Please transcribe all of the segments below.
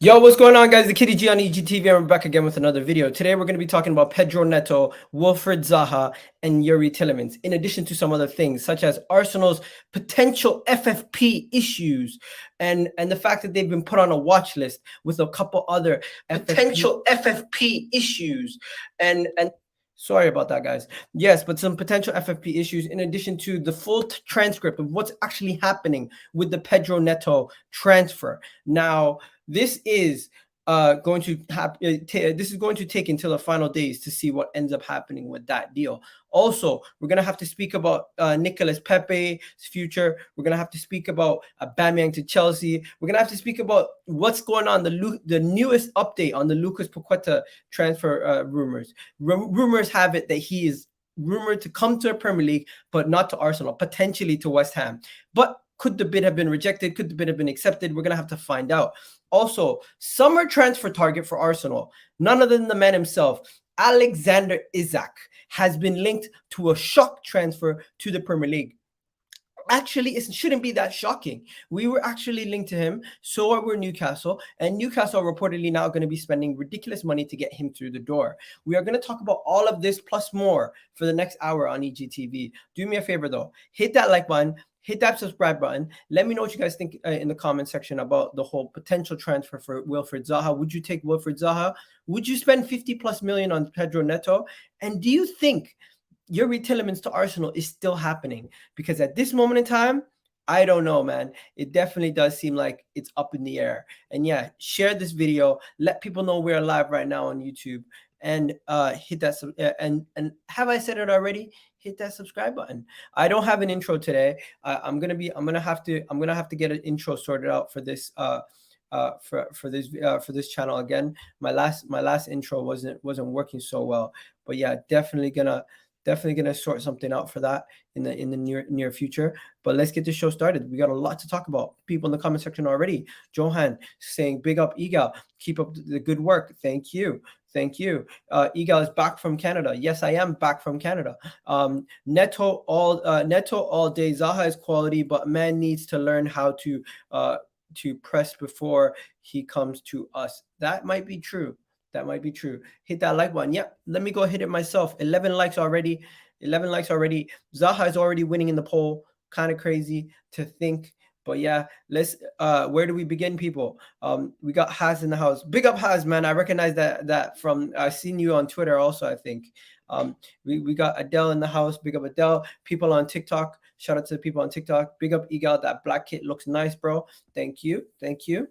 Yo, what's going on, guys? The Kitty G on EGTV, and we're back again with another video. Today, we're going to be talking about Pedro Neto, Wilfried Zaha, and Yeremy Tielemans, in addition to some other things, such as Arsenal's potential FFP issues, and the fact that they've been put on a watch list with a couple other potential FFP issues, and sorry about that, guys. Yes, but some potential FFP issues, in addition to the full transcript of what's actually happening with the Pedro Neto transfer. Now, this is going to take until the final days to see what ends up happening with that deal. Also, we're going to have to speak about Nicolas Pepe's future. We're going to have to speak about Aubameyang to Chelsea. We're going to have to speak about what's going on, the newest update on the Lucas Paqueta transfer rumors. Rumors have it that he is rumored to come to the Premier League, but not to Arsenal, potentially to West Ham. But could the bid have been rejected? Could the bid have been accepted? We're going to have to find out. Also, summer transfer target for Arsenal, none other than the man himself, Alexander Isak, has been linked to a shock transfer to the Premier League. Actually, it shouldn't be that shocking. We were actually linked to him, so were Newcastle, and Newcastle are reportedly now going to be spending ridiculous money to get him through the door. We are going to talk about all of this plus more for the next hour on EGTV. Do me a favor, though. Hit that like button. Hit that subscribe button. Let me know what you guys think in the comment section about the whole potential transfer for Wilfried Zaha. Would you take Wilfried Zaha? Would you spend 50+ million on Pedro Neto? And do you think Yeremy Tielemans to Arsenal is still happening? Because at this moment in time, I don't know, man. It definitely does seem like it's up in the air. And yeah, share this video. Let people know we're live right now on YouTube. And hit that and have I said it already? Hit that subscribe button. I don't have an intro today. I'm gonna have to get an intro sorted out for this for this channel again. My last intro wasn't working so well, but yeah, definitely gonna sort something out for that in the near future. But let's get the show started. We got a lot to talk about. People in the comment section already. Johan saying big up Egal, keep up the good work. Thank you. Egal is back from Canada. Yes, I am back from Canada. Neto all day. Zaha is quality, but man needs to learn how to press before he comes to us. That might be true. Hit that like button. Yep. Let me go hit it myself. 11 likes already. Zaha is already winning in the poll. Kind of crazy to think. But yeah, let's where do we begin, people? We got Haz in the house. Big up Haz, man. I recognize that from I've seen you on Twitter also, I think. We got Adele in the house. Big up Adele. People on TikTok. Shout out to the people on TikTok. Big up Egal. That black kit looks nice, bro. Thank you. Definitely.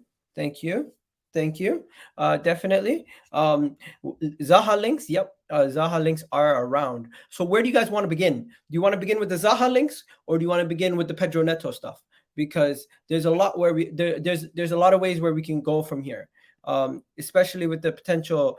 Zaha links. Yep. Zaha links are around. So where do you guys want to begin? Do you want to begin with the Zaha links, or do you want to begin with the Pedro Neto stuff? Because there's a lot where there's a lot of ways where we can go from here, especially with the potential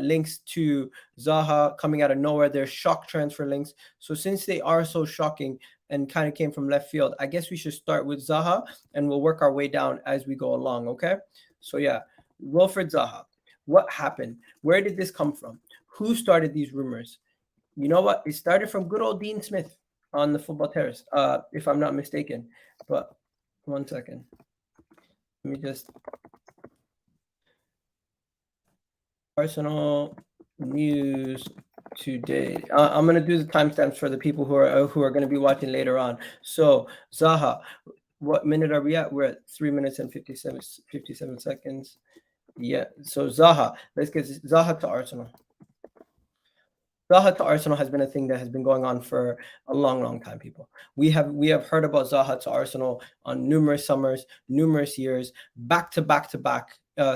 links to Zaha coming out of nowhere. There's shock transfer links. So since they are so shocking and kind of came from left field, I guess we should start with Zaha and we'll work our way down as we go along. Okay. So yeah, Wilfried Zaha. What happened? Where did this come from? Who started these rumors? You know what? It started from good old Dean Smith on the Football Terrace, if I'm not mistaken. But 1 second. Let me just Arsenal news today. I'm gonna do the timestamps for the people who are gonna be watching later on. So Zaha, what minute are we at? We're at 3 minutes and 57 seconds. Yeah. So Zaha, let's get Zaha to Arsenal. Zaha to Arsenal has been a thing that has been going on for a long time, people. We have heard about Zaha to Arsenal on numerous summers, numerous years, back to back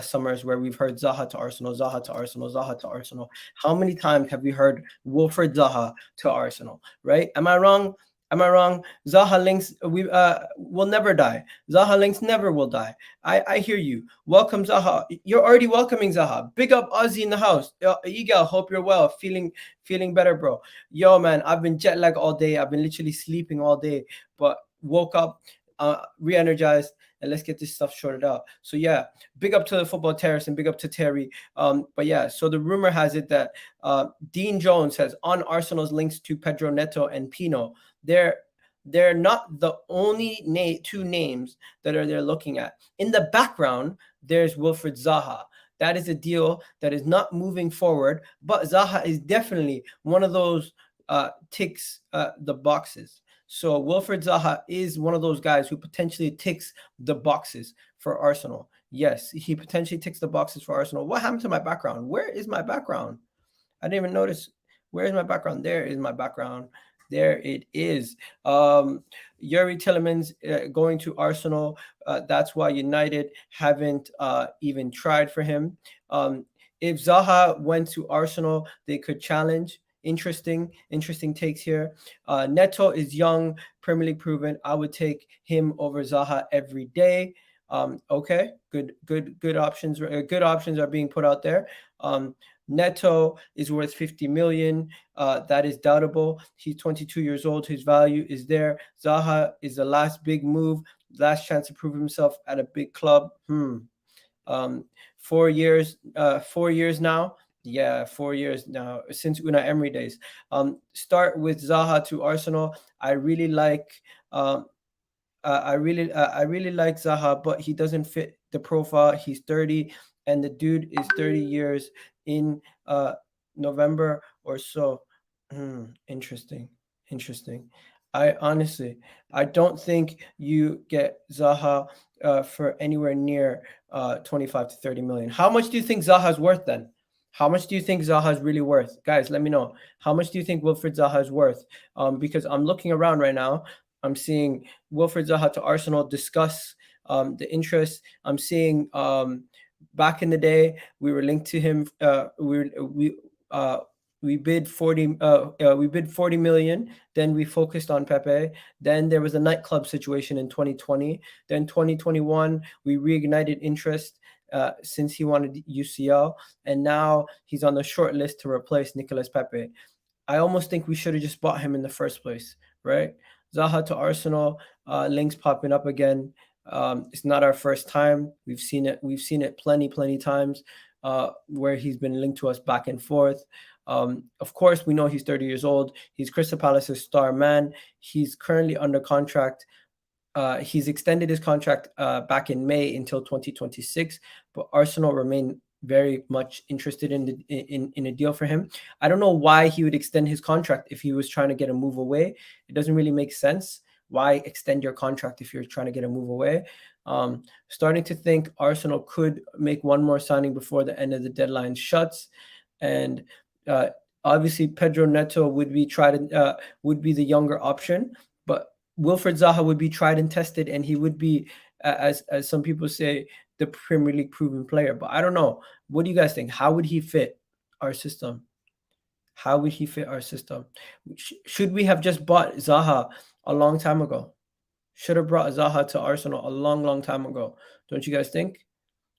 summers where we've heard Zaha to Arsenal. How many times have we heard Wilfried Zaha to Arsenal, right? Am I wrong? Zaha links will never die. Zaha links never will die. I hear you. Welcome Zaha. You're already welcoming Zaha. Big up Ozzy in the house. Egal, hope you're well. Feeling better, bro. Yo, man, I've been jet lag all day. I've been literally sleeping all day, but woke up re-energized, and let's get this stuff sorted out. So yeah, big up to the Football Terrace and big up to Terry. But yeah, so the rumor has it that Dean Jones has on Arsenal's links to Pedro Neto and Pino. they're not the only two names that they're looking at. In the background, there's Wilfried Zaha. That is a deal that is not moving forward, but Zaha is definitely one of those ticks the boxes. So Wilfried Zaha is one of those guys who potentially ticks the boxes for Arsenal. Yes, he potentially ticks the boxes for Arsenal. What happened to my background? Where is my background? I didn't even notice. Where is my background? There is my background. There it is. Yeremy Tielemans going to Arsenal. That's why United haven't even tried for him. If Zaha went to Arsenal, they could challenge. Interesting takes here. Neto is young, Premier League proven. I would take him over Zaha every day. Okay, good options. Good options are being put out there. Neto is worth 50 million. That is doubtable. He's 22 years old. His value is there. Zaha is the last big move, last chance to prove himself at a big club. 4 years. 4 years now. Yeah, 4 years now since Unai Emery days. Start with Zaha to Arsenal. I really like. I really like Zaha, but he doesn't fit the profile. He's 30, and the dude is 30 years in November or so. Interesting. I honestly, I don't think you get Zaha for anywhere near 25 to 30 million. How much do you think Zaha's worth then? How much do you think Zaha is really worth? Guys, let me know. How much do you think Wilfried Zaha is worth? Because I'm looking around right now. I'm seeing Wilfried Zaha to Arsenal discuss the interest. I'm seeing back in the day we were linked to him. We bid 40 million. Then we focused on Pepe. Then there was a nightclub situation in 2020. Then 2021 we reignited interest since he wanted UCL, and now he's on the short list to replace Nicolas Pepe. I almost think we should have just bought him in the first place, right? Zaha to Arsenal, links popping up again. It's not our first time. We've seen it plenty times where he's been linked to us back and forth. Of course, we know he's 30 years old. He's Crystal Palace's star man. He's currently under contract. He's extended his contract back in May until 2026, but Arsenal remain very much interested in a deal for him. I don't know why he would extend his contract if he was trying to get a move away. It doesn't really make sense. Why extend your contract if you're trying to get a move away? Starting to think Arsenal could make one more signing before the end of the deadline shuts, and obviously Pedro Neto would be the younger option, but Wilfried Zaha would be tried and tested, and he would be, as some people say, the Premier League proven player. But I don't know. What do you guys think? How would he fit our system? Should we have just bought Zaha a long time ago? Should have brought Zaha to Arsenal a long time ago. Don't you guys think?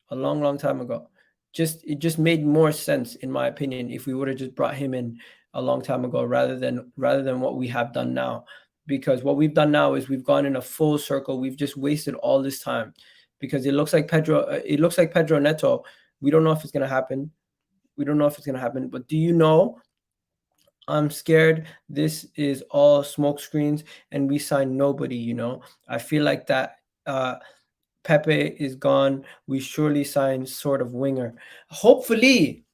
A long time ago. It just made more sense, in my opinion, if we would have just brought him in a long time ago rather than what we have done now. Because what we've done now is we've gone in a full circle. We've just wasted all this time because it looks like Pedro Neto. We don't know if it's going to happen. But do you know, I'm scared this is all smoke screens and we sign nobody, I feel like that Pepe is gone. We surely sign sort of winger. Hopefully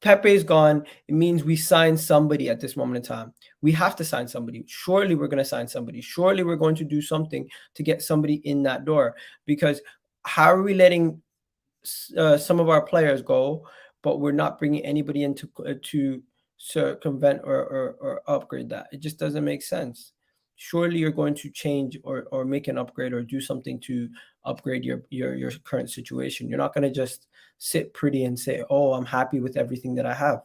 Pepe is gone. It means we sign somebody at this moment in time. We have to sign somebody. Surely we're going to sign somebody. Surely we're going to do something to get somebody in that door, because how are we letting some of our players go, but we're not bringing anybody in to circumvent or upgrade that? It just doesn't make sense. Surely you're going to change or make an upgrade or do something to upgrade your current situation. You're not going to just sit pretty and say, oh, I'm happy with everything that I have,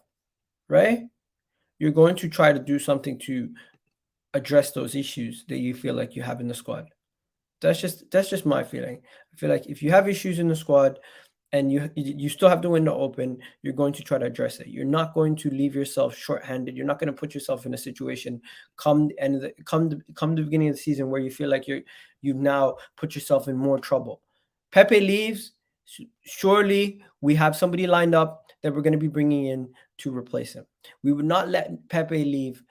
right? You're going to try to do something to address those issues that you feel like you have in the squad. That's just my feeling. I feel like if you have issues in the squad and you still have the window open, you're going to try to address it. You're not going to leave yourself short-handed. You're not going to put yourself in a situation come the beginning of the season where you feel like you've now put yourself in more trouble. Pepe leaves. Surely we have somebody lined up that we're going to be bringing in to replace him. We would not let Pepe leave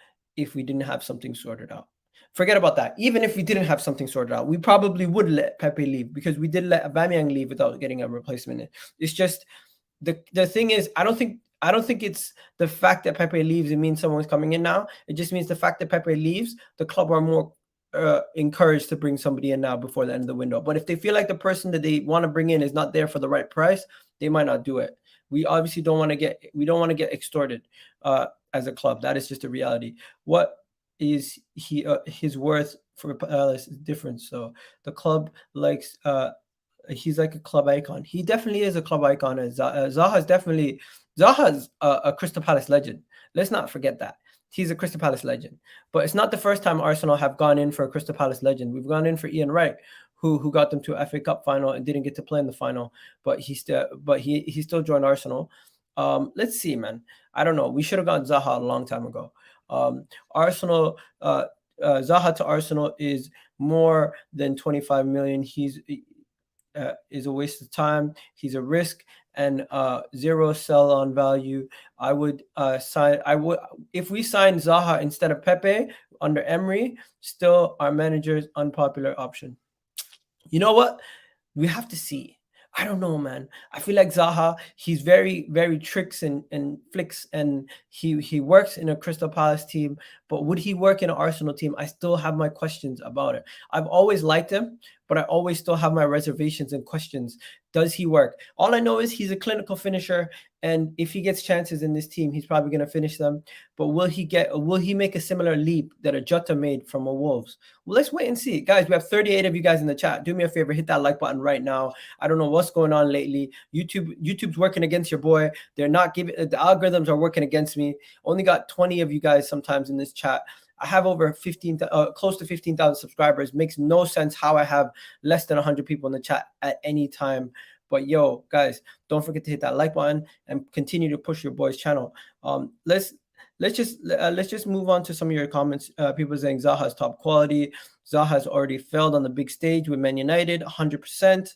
if we didn't have something sorted out. Forget about that. Even if we didn't have something sorted out, we probably would let Pepe leave, because we did let Aubameyang leave without getting a replacement in. It's just the thing is, I don't think it's the fact that Pepe leaves, it means someone's coming in now. It just means the fact that Pepe leaves, the club are more encouraged to bring somebody in now before the end of the window. But if they feel like the person that they want to bring in is not there for the right price, they might not do it. We obviously don't want to get extorted as a club. That is just a reality. What is his worth for Palace is different. So the club likes he's like a club icon. He definitely is a club icon. Zaha's a Crystal Palace legend. Let's not forget that. He's a Crystal Palace legend. But it's not the first time Arsenal have gone in for a Crystal Palace legend. We've gone in for Ian Wright, who got them to a FA Cup final and didn't get to play in the final, but he still joined Arsenal. Let's see, man. I don't know. We should have gone Zaha a long time ago. Arsenal, Zaha to Arsenal is more than 25 million. He's is a waste of time. He's a risk and zero sell on value. I would if we sign Zaha instead of Pepe under Emery, still our manager's unpopular option. You know what? We have to see. I don't know, man. I feel like Zaha, he's very, very tricks and flicks, and he works in a Crystal Palace team, but would he work in an Arsenal team? I still have my questions about it. I've always liked him, but I always still have my reservations and questions. Does he work? All I know is he's a clinical finisher, and if he gets chances in this team, he's probably going to finish them. But will he make a similar leap that a Jota made from a Wolves? Well, let's wait and see. Guys, we have 38 of you guys in the chat. Do me a favor, hit that like button right now. I don't know what's going on lately. YouTube's working against your boy. They're not giving, the algorithms are working against me. Only got 20 of you guys sometimes in this chat. I have over close to 15,000 subscribers. Makes no sense how I have less than 100 people in the chat at any time. But yo, guys, don't forget to hit that like button and continue to push your boy's channel. Let's just move on to some of your comments. People saying Zaha's top quality. Zaha's already failed on the big stage with Man United, 100%.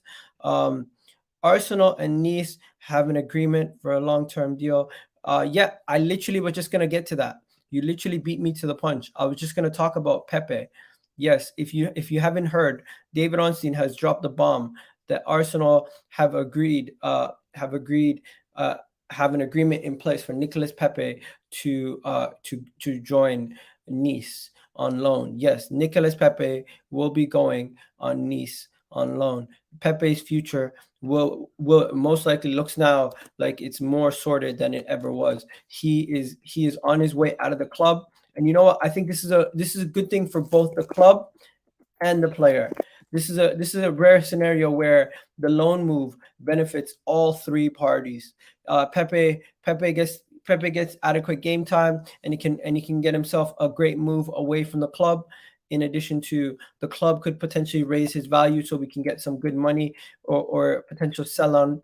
Arsenal and Nice have an agreement for a long-term deal. Yeah, I literally was just gonna get to that. You literally beat me to the punch. I was just going to talk about Pepe. Yes, if you haven't heard, David Ornstein has dropped the bomb that Arsenal have have an agreement in place for Nicolas Pepe to join Nice on loan. Yes, Nicolas Pepe will be going on Nice on loan. Pepe's future will most likely looks now like it's more sorted than it ever was. He is on his way out of the club, and you know what? I think this is a good thing for both the club and the player. This is a rare scenario where the loan move benefits all three parties. Pepe gets adequate game time, and he can get himself a great move away from the club. In addition to, the club could potentially raise his value so we can get some good money or potential sell on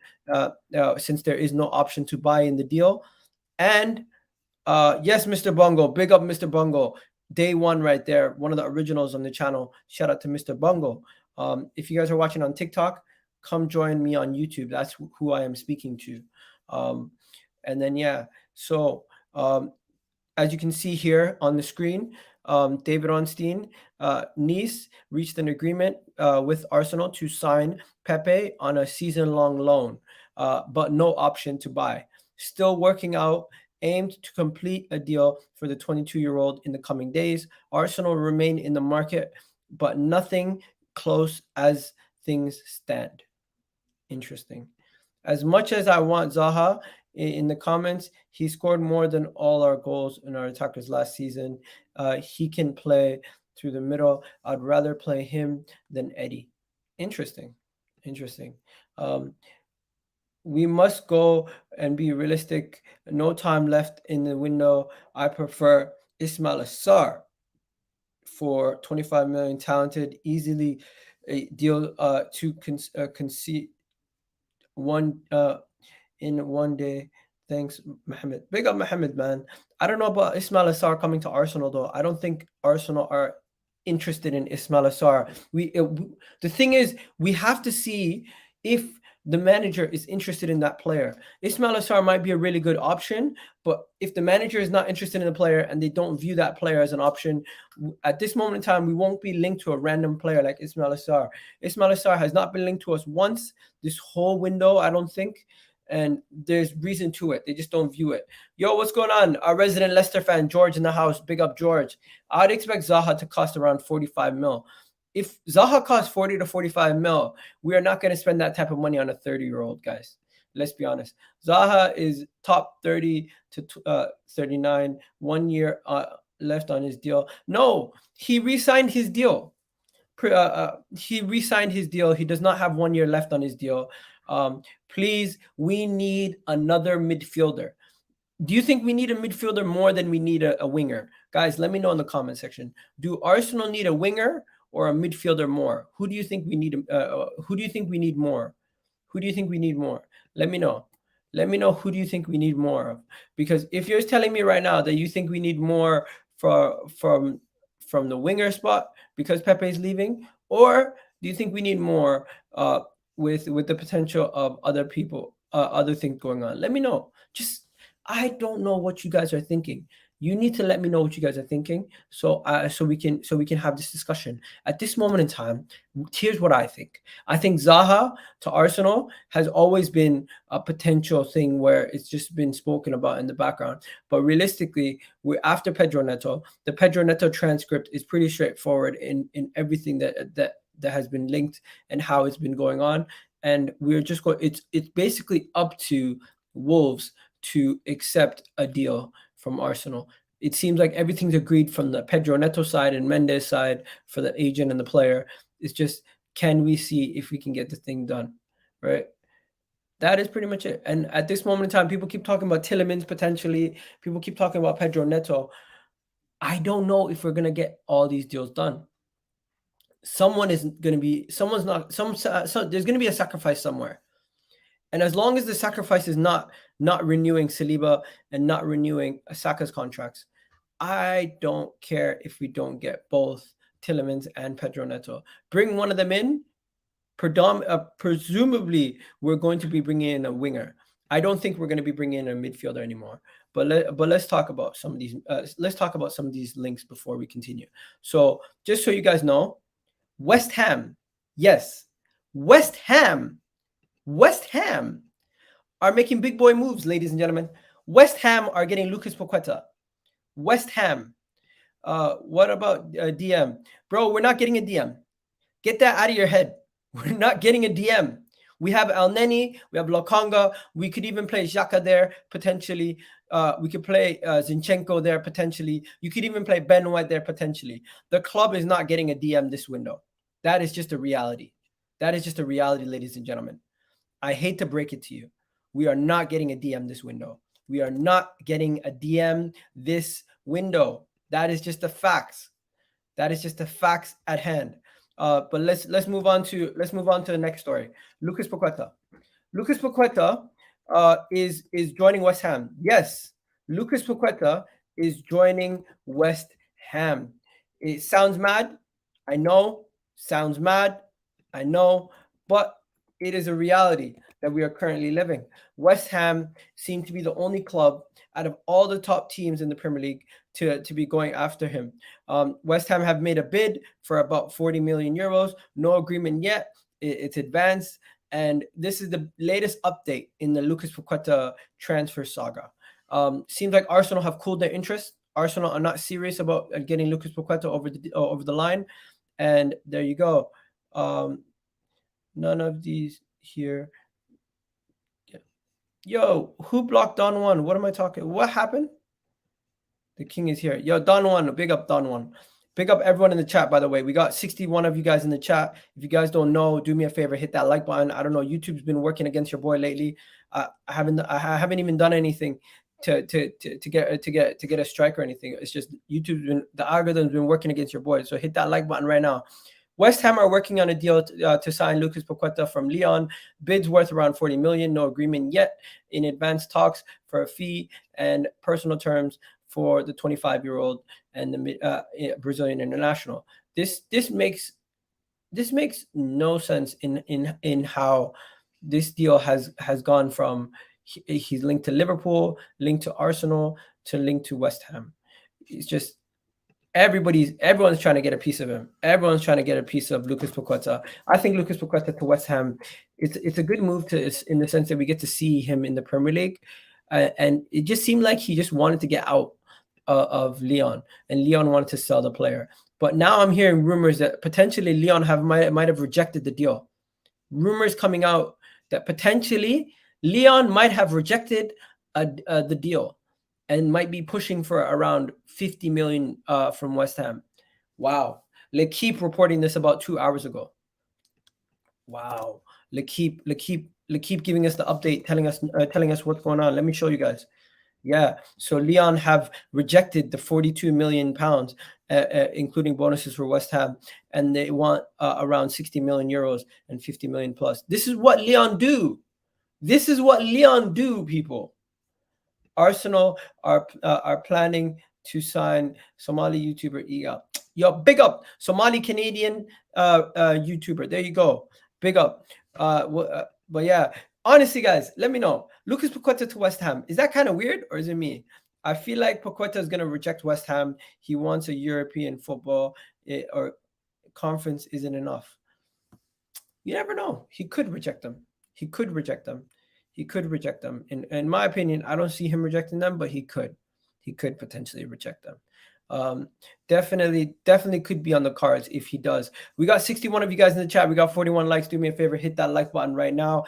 since there is no option to buy in the deal. And yes, Mr. Bungo, big up Mr. Bungo. Day one right there, one of the originals on the channel. Shout out to Mr. Bungo. If you guys are watching on TikTok, come join me on YouTube. That's who I am speaking to. And then, yeah, so as you can see here on the screen, David Ornstein, Nice reached an agreement with Arsenal to sign Pepe on a season-long loan, but no option to buy. Still working out, aimed to complete a deal for the 22-year-old in the coming days. Arsenal remain in the market, but nothing close as things stand. Interesting. As much as I want Zaha in the comments, he scored more than all our goals in our attackers last season. He can play through the middle. I'd rather play him than Eddie. Interesting. We must go and be realistic. No time left in the window. I prefer Ismail Assar for 25 million, talented, easily deal to concede one in one day. Thanks, Mohammed. Big up, Mohammed, man. I don't know about Ismail Assar coming to Arsenal, though. I don't think Arsenal are interested in Ismail Assar. The thing is, we have to see if the manager is interested in that player. Ismaila Sarr might be a really good option, but if the manager is not interested in the player and they don't view that player as an option, at this moment in time, we won't be linked to a random player like Ismaila Sarr. Ismaila Sarr has not been linked to us once this whole window, I don't think. And there's reason to it. They just don't view it. Yo, what's going on? Our resident Leicester fan, George, in the house. Big up, George. I'd expect Zaha to cost around 45 mil. If Zaha costs 40 to 45 mil, we are not going to spend that type of money on a 30-year-old, guys. Let's be honest. Zaha is top 30 to 39, 1 year left on his deal. No, he re-signed his deal. He re-signed his deal. He does not have 1 year left on his deal. Please, we need another midfielder. Do you think we need a midfielder more than we need a winger? Guys, let me know in the comment section. Do Arsenal need a winger or a midfielder more? Who do you think we need? Who do you think we need more? Who do you think we need more? Let me know. Let me know who do you think we need more of? Because if you're telling me right now that you think we need more from the winger spot because Pepe is leaving, or do you think we need more with the potential of other people, other things going on? Let me know. I don't know what you guys are thinking. You need to let me know what you guys are thinking, so we can have this discussion. At this moment in time, here's what I think. I think Zaha to Arsenal has always been a potential thing where it's just been spoken about in the background. But realistically, we're after Pedro Neto. The Pedro Neto transcript is pretty straightforward in everything that has been linked and how it's been going on. And we're just going. It's basically up to Wolves to accept a deal from Arsenal. It seems like everything's agreed from the Pedro Neto side and Mendes side for the agent and the player. It's just, can we see if we can get the thing done, right? That is pretty much it. And at this moment in time, people keep talking about Tielemans potentially. People keep talking about Pedro Neto. I don't know if we're going to get all these deals done. There's going to be a sacrifice somewhere. And as long as the sacrifice is not renewing Saliba and not renewing Saka's contracts, I don't care if we don't get both Tielemans and Pedro Neto. Bring one of them in. Presumably, we're going to be bringing in a winger. I don't think we're going to be bringing in a midfielder anymore. But let's talk about some of these. Let's talk about some of these links before we continue. So just so you guys know, West Ham, yes, West Ham are making big boy moves, ladies and gentlemen. West Ham are getting Lucas Paqueta. West Ham. What about DM? Bro, we're not getting a DM. Get that out of your head. We're not getting a DM. We have El Neni. We have Lokonga. We could even play Xhaka there, potentially. We could play Zinchenko there, potentially. You could even play Ben White there, potentially. The club is not getting a DM this window. That is just a reality. That is just a reality, ladies and gentlemen. I hate to break it to you. We are not getting a DM this window. We are not getting a DM this window. That is just the facts. That is just the facts at hand. But let's move on to the next story. Lucas Paqueta. Lucas Paqueta is joining West Ham. Yes, Lucas Paqueta is joining West Ham. It sounds mad. I know. Sounds mad. I know. But it is a reality that we are currently living. West Ham seem to be the only club out of all the top teams in the Premier League to be going after him. West Ham have made a bid for about 40 million euros. No agreement yet. It's advanced. And this is the latest update in the Lucas Paqueta transfer saga. Seems like Arsenal have cooled their interest. Arsenal are not serious about getting Lucas Paqueta over the line. And there you go. None of these here. Yo, who blocked Don One? What am I talking? What happened? The king is here. Yo, Don One, big up Don One. Big up everyone in the chat, by the way. We got 61 of you guys in the chat. If you guys don't know, do me a favor, hit that like button. I don't know, YouTube's been working against your boy lately. I haven't even done anything to get a strike or anything. It's just the algorithm's been working against your boy. So hit that like button right now. West Ham are working on a deal to sign Lucas Paqueta from Lyon. Bids worth around 40 million. No agreement yet. In advanced talks for a fee and personal terms for the 25-year-old and the Brazilian international. This makes this makes no sense in how this deal has gone from he's linked to Liverpool, linked to Arsenal, to linked to West Ham. It's just everyone's trying to get a piece of him. Everyone's trying to get a piece of Lucas Paqueta. I think Lucas Paqueta to West Ham, it's a good move in the sense that we get to see him in the Premier League, and it just seemed like he just wanted to get out of Lyon, and Lyon wanted to sell the player. But now I'm hearing rumors that potentially Lyon might have rejected the deal. Rumors coming out that potentially Lyon might have rejected the deal and might be pushing for around 50 million from West Ham. Wow. L'Equipe reporting this about 2 hours ago. Wow. L'Equipe giving us the update, telling us what's going on. Let me show you guys. Yeah, so Lyon have rejected the 42 million pounds, including bonuses for West Ham, and they want around 60 million euros and 50 million plus. This is what Lyon do. This is what Lyon do, people. Arsenal are planning to sign Somali YouTuber Iga. Yo, big up Somali Canadian YouTuber. There you go. Big up. But yeah, honestly, guys, let me know. Lucas Paqueta to West Ham. Is that kind of weird, or is it me? I feel like Paqueta is going to reject West Ham. He wants a European football, or conference isn't enough. You never know. He could reject them. He could reject them. He could reject them. In my opinion, I don't see him rejecting them, but he could. He could potentially reject them. Definitely could be on the cards if he does. We got 61 of you guys in the chat. We got 41 likes. Do me a favor, hit that like button right now.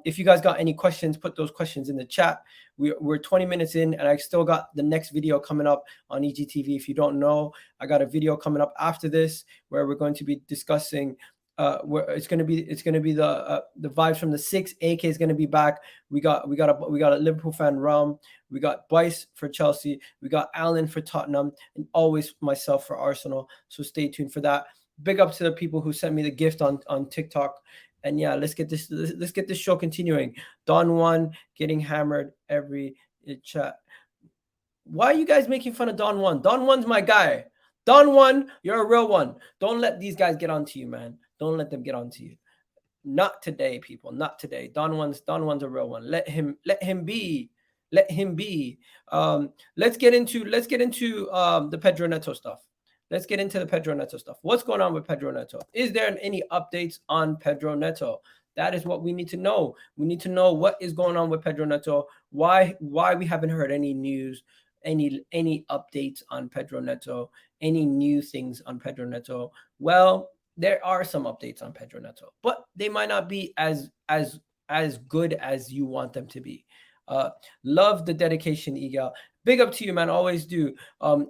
If you guys got any questions, put those questions in the chat. We're 20 minutes in, and I still got the next video coming up on EGTV. If you don't know, I got a video coming up after this where we're going to be discussing where it's gonna be the vibes from the 6. AK is gonna be back. We got a Liverpool fan, Ram. We got Bryce for Chelsea. We got Alan for Tottenham, and always myself for Arsenal. So stay tuned for that. Big up to the people who sent me the gift on TikTok. And yeah, let's get this show continuing. Don Juan getting hammered every chat. Why are you guys making fun of Don Juan? Don Juan's my guy. Don Juan, you're a real one. Don't let these guys get onto you, man. Don't let them get onto you. Not today, people. Not today. Don Juan's a real one. Let him be. Let him be. Let's get into the Pedro Neto stuff. Let's get into the Pedro Neto stuff. What's going on with Pedro Neto? Is there any updates on Pedro Neto? That is what we need to know. We need to know what is going on with Pedro Neto. Why we haven't heard any news, any updates on Pedro Neto, any new things on Pedro Neto. Well, there are some updates on Pedro Neto, but they might not be as good as you want them to be. Love the dedication, Iga. Big up to you, man. Always do.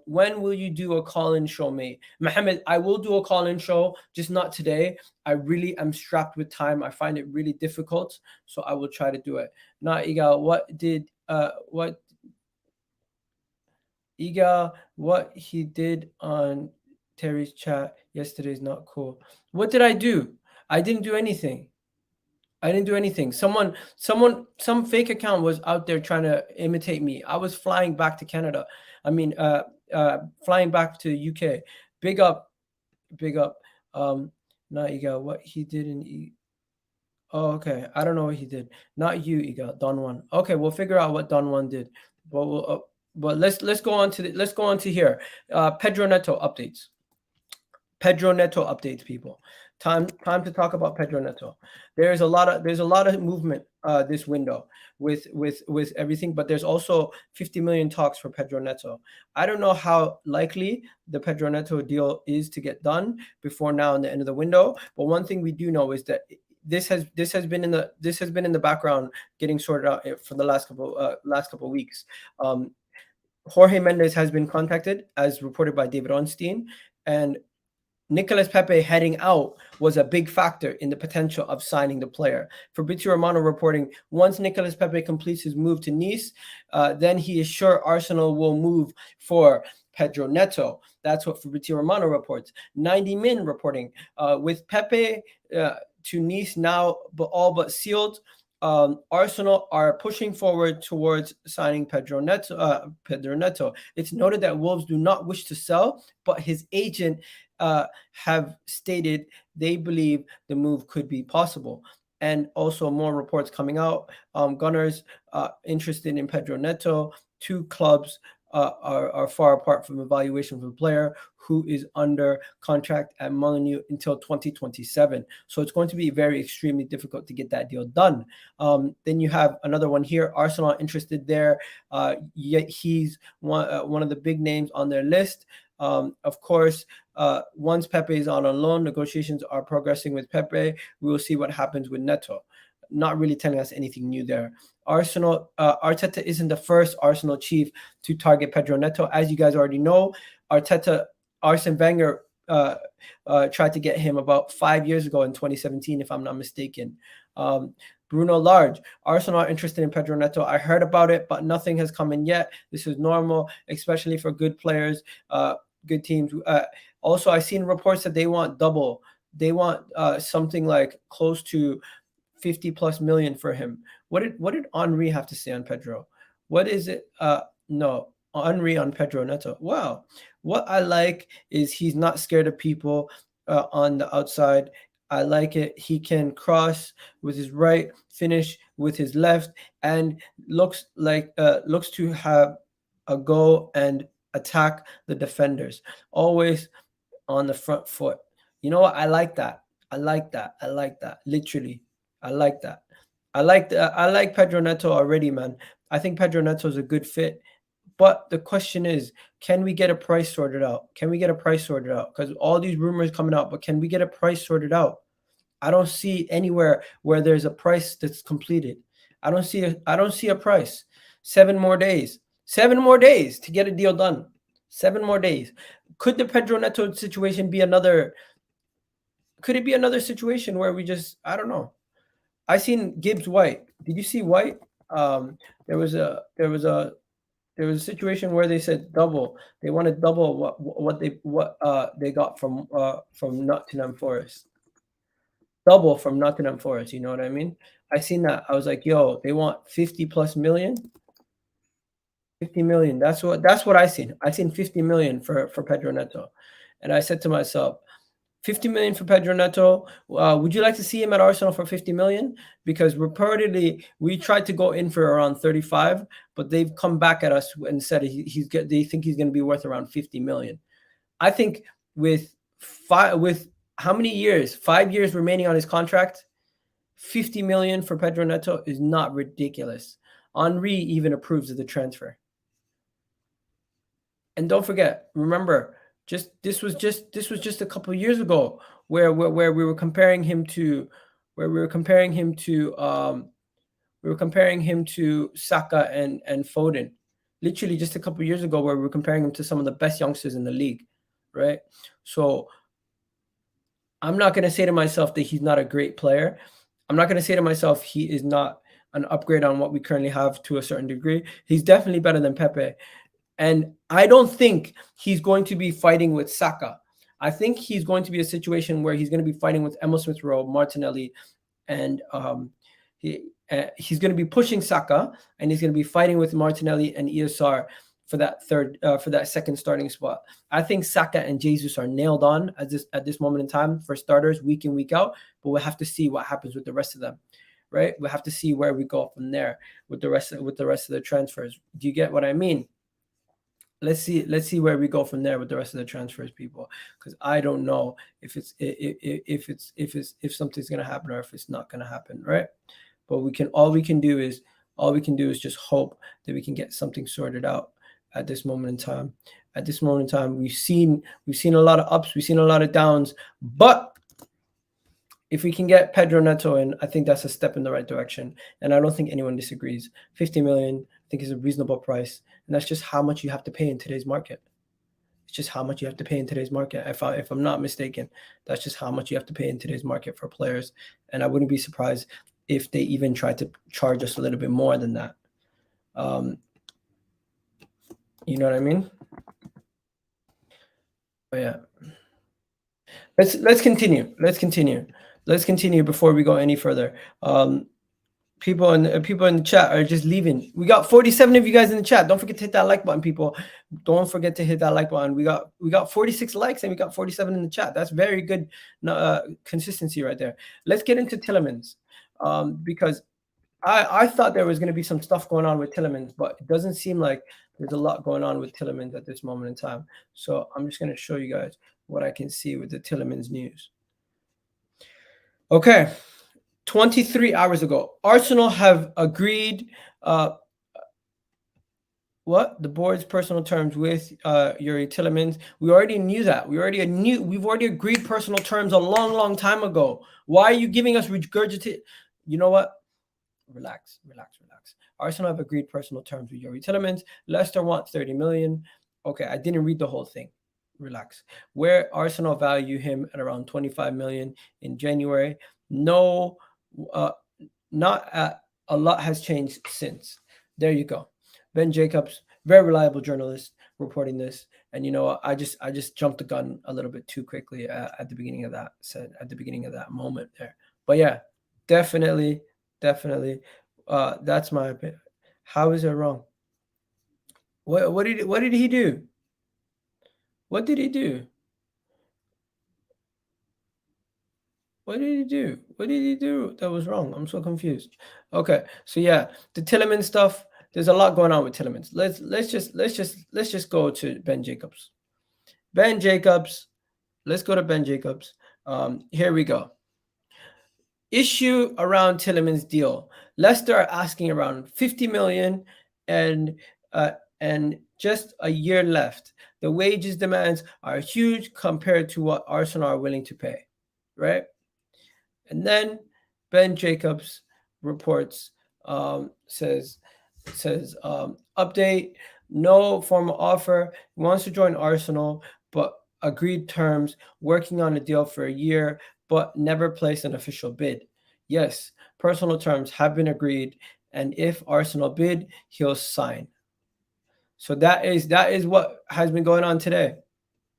When will you do a call-in show, mate? Mohammed, I will do a call-in show, just not today. I really am strapped with time. I find it really difficult, so I will try to do it. Now, Iga, what he did on Terry's chat yesterday is not cool. What did I do? I didn't do anything. Some fake account was out there trying to imitate me. I was flying back to Canada. Flying back to UK. Big up. Not Iga. What he did in Oh, okay. I don't know what he did. Not you, Iga. Don Juan. Okay, we'll figure out what Don Juan did. But let's go on to here. Pedro Neto updates. Pedro Neto updates, people. Time to talk about Pedro Neto. There's a lot of movement this window with everything, but there's also 50 million talks for Pedro Neto. I don't know how likely the Pedro Neto deal is to get done before now and the end of the window, but one thing we do know is that this has been in the background getting sorted out for the last couple weeks. Jorge Mendes has been contacted, as reported by David Ornstein, and Nicolas Pepe heading out was a big factor in the potential of signing the player. Fabrizio Romano reporting, once Nicolas Pepe completes his move to Nice, then he is sure Arsenal will move for Pedro Neto. That's what Fabrizio Romano reports. 90 Min reporting, with Pepe to Nice now all but sealed, Arsenal are pushing forward towards signing Pedro Neto. It's noted that Wolves do not wish to sell, but his agent have stated they believe the move could be possible. And also more reports coming out. Gunners interested in Pedro Neto. Two clubs are far apart from evaluation of a player who is under contract at Molineux until 2027. So it's going to be very extremely difficult to get that deal done. Then you have another one here. Arsenal interested there. Yet he's one of the big names on their list. Of course, once Pepe is on loan, negotiations are progressing with Pepe. We will see what happens with Neto. Not really telling us anything new there. Arsenal, Arteta isn't the first Arsenal chief to target Pedro Neto. As you guys already know, Arsene Wenger tried to get him about 5 years ago in 2017, if I'm not mistaken. Bruno Large, Arsenal are interested in Pedro Neto. I heard about it, but nothing has come in yet. This is normal, especially for good players, good teams. Also, I've seen reports that they want double. They want something like close to 50+ million for him. What did Henry have to say on Pedro? What is it? No, Henry on Pedro Neto. Wow. What I like is he's not scared of people on the outside. I like it. He can cross with his right, finish with his left, and looks to have a go and attack the defenders. Always on the front foot. You know what? I like that. I like that. I like that. Literally. I like that. I like Pedro Neto already, man. I think Pedro Neto is a good fit. But the question is, can we get a price sorted out? Can we get a price sorted out? Because all these rumors coming out, but can we get a price sorted out? I don't see anywhere where there's a price that's completed. I don't see a price. 7 more days. 7 more days to get a deal done. 7 more days. Could the Pedro Neto situation be another? Could it be another situation where we just, I don't know. I seen Gibbs White. Did you see White? There was a situation where they said double. They wanted double what they got from Nottingham Forest. Double from Nottingham Forest. You know what I mean? I seen that. I was like, yo, they want 50+ million. 50 million. That's what I seen. I seen 50 million for Pedro Neto, and I said to myself, 50 million for Pedro Neto. Would you like to see him at Arsenal for 50 million? Because reportedly we tried to go in for around 35, but they've come back at us and said they think he's going to be worth around 50 million. I think with how many years? 5 years remaining on his contract, 50 million for Pedro Neto is not ridiculous. Henry even approves of the transfer. And don't forget, remember, this was just a couple of years ago where we were comparing him to Saka and Foden. Literally just a couple of years ago where we were comparing him to some of the best youngsters in the league, right? So I'm not going to say to myself that he's not a great player. I'm not going to say to myself he is not an upgrade on what we currently have to a certain degree. He's definitely better than Pepe. And I don't think he's going to be fighting with Saka. I think he's going to be a situation where he's going to be fighting with Emile Smith-Rowe, Martinelli, and he's going to be pushing Saka, and he's going to be fighting with Martinelli and ESR for that second starting spot. I think Saka and Jesus are nailed on at this moment in time for starters, week in, week out. But we'll have to see what happens with the rest of them, right? We'll have to see where we go from there with the rest of the transfers. Do you get what I mean? Let's see where we go from there with the rest of the transfers, people, because I don't know if something's gonna happen or if it's not gonna happen, right? But all we can do is just hope that we can get something sorted out at this moment in time. At this moment in time, we've seen a lot of ups, we've seen a lot of downs, but if we can get Pedro Neto in, I think that's a step in the right direction, and I don't think anyone disagrees. 50 million, I think, is a reasonable price, and that's just how much you have to pay in today's market. It's just how much you have to pay in today's market. If I'm not mistaken, that's just how much you have to pay in today's market for players, and I wouldn't be surprised if they even try to charge us a little bit more than that. You know what I mean? But yeah. Let's continue. Let's continue before we go any further. People in the chat are just leaving. We got 47 of you guys in the chat. Don't forget to hit that like button, people. Don't forget to hit that like button. We got 46 likes and we got 47 in the chat. That's very good consistency right there. Let's get into Tielemans, because I thought there was going to be some stuff going on with Tielemans, but it doesn't seem like there's a lot going on with Tielemans at this moment in time. So I'm just going to show you guys what I can see with the Tielemans news. Okay. 23 hours ago, Arsenal have agreed the board's personal terms with Yeremy Tielemans. We already knew that. We've already agreed personal terms a long time ago. Why are you giving us regurgitate? You know what? Relax. Arsenal have agreed personal terms with Yeremy Tielemans. Leicester want 30 million. Okay, I didn't read the whole thing. Relax. Where Arsenal value him at around 25 million in January. No. A lot has changed since. There you go. Ben Jacobs, very reliable journalist, reporting this. And you know, I just jumped the gun a little bit too quickly at the beginning of that moment there. But yeah, definitely. That's my opinion. How is it wrong? What did he do? What did he do? What did he do? What did he do that was wrong? I'm so confused. Okay, so yeah, the Tielemans stuff. There's a lot going on with Tielemans. Let's just go to Ben Jacobs. Ben Jacobs. Let's go to Ben Jacobs. Here we go. Issue around Tielemans deal. Leicester are asking around 50 million, and just a year left. The wages demands are huge compared to what Arsenal are willing to pay, right? And then Ben Jacobs reports, says update, no formal offer. He wants to join Arsenal, but agreed terms, working on a deal for a year, but never placed an official bid. Yes, personal terms have been agreed, and if Arsenal bid, he'll sign. So that is what has been going on today.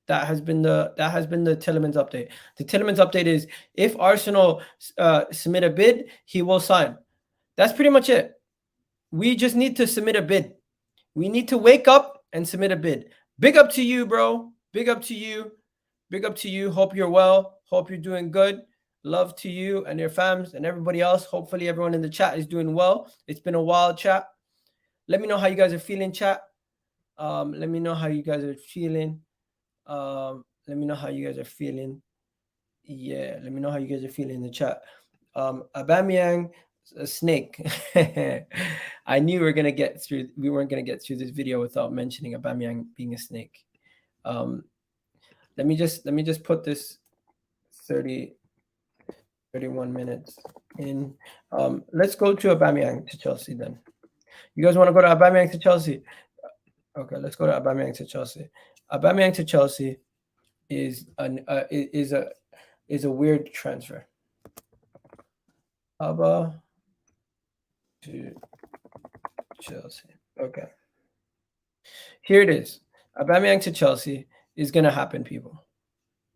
That has been the Tielemans update. The Tielemans update is if Arsenal submit a bid, he will sign. That's pretty much it. We just need to submit a bid. We need to wake up and submit a bid. Big up to you, bro. Big up to you. Big up to you. Hope you're well. Hope you're doing good. Love to you and your fams and everybody else. Hopefully everyone in the chat is doing well. It's been a wild chat. Let me know how you guys are feeling, chat. Let me know how you guys are feeling. Let me know how you guys are feeling. Yeah, let me know how you guys are feeling in the chat. Aubameyang, a snake. I knew we weren't gonna get through this video without mentioning Aubameyang being a snake. Let me just put this 31 minutes in. Let's go to Aubameyang to Chelsea then. You guys want to go to Aubameyang to Chelsea? Okay, let's go to Aubameyang to Chelsea. Aubameyang to Chelsea is a weird transfer. Aubameyang to Chelsea. Okay. Here it is. Aubameyang to Chelsea is gonna happen, people.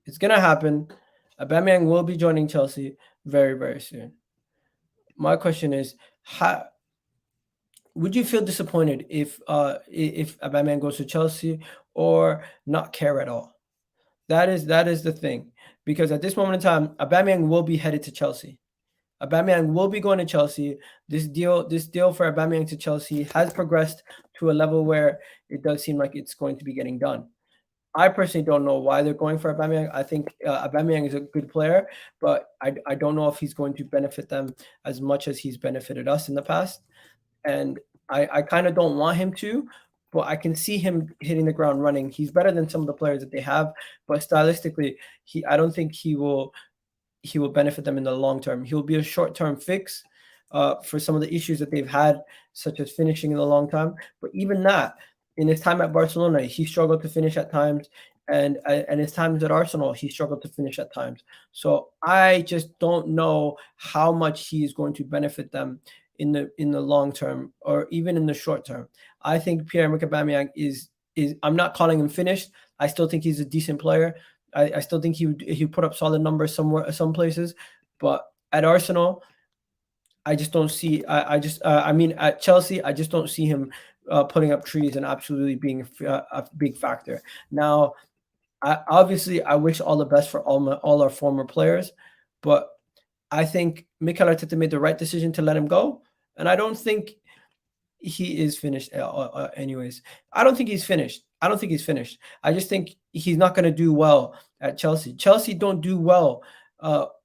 It's gonna happen. Aubameyang will be joining Chelsea very, very soon. My question is, how would you feel disappointed if Aubameyang goes to Chelsea or not care at all? That is the thing, because at this moment in time, Aubameyang will be headed to Chelsea. Aubameyang will be going to Chelsea. This deal for Aubameyang to Chelsea has progressed to a level where it does seem like it's going to be getting done. I personally don't know why they're going for Aubameyang. I think Aubameyang is a good player, but I don't know if he's going to benefit them as much as he's benefited us in the past. And I kind of don't want him to, but I can see him hitting the ground running. He's better than some of the players that they have, but stylistically, I don't think he will benefit them in the long term. He'll be a short-term fix for some of the issues that they've had, such as finishing in the long time. But even that, in his time at Barcelona, he struggled to finish at times, and his times at Arsenal, he struggled to finish at times. So I just don't know how much he is going to benefit them in the long term or even in the short term. I think Pierre-Emerick Aubameyang is I'm not calling him finished. I still think he's a decent player. I still think he put up solid numbers some places, but at Arsenal, I just don't see. I mean, at Chelsea, I just don't see him putting up trees and absolutely being a big factor. Now, I wish all the best for all our former players, but I think Mikel Arteta made the right decision to let him go, and I don't think he is finished. Anyways, I don't think he's finished. I don't think he's finished. I just think he's not going to do well at Chelsea. Chelsea don't do well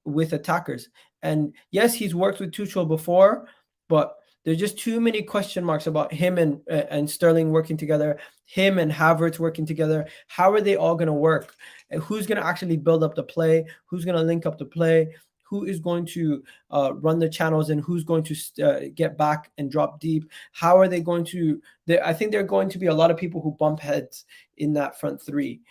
with attackers. And yes, he's worked with Tuchel before, but there's just too many question marks about him and Sterling working together, him and Havertz working together. How are they all going to work? And who's going to actually build up the play? Who's going to link up the play? Who is going to run the channels and who's going to get back and drop deep? How are they going to? I think there are going to be a lot of people who bump heads in that front three.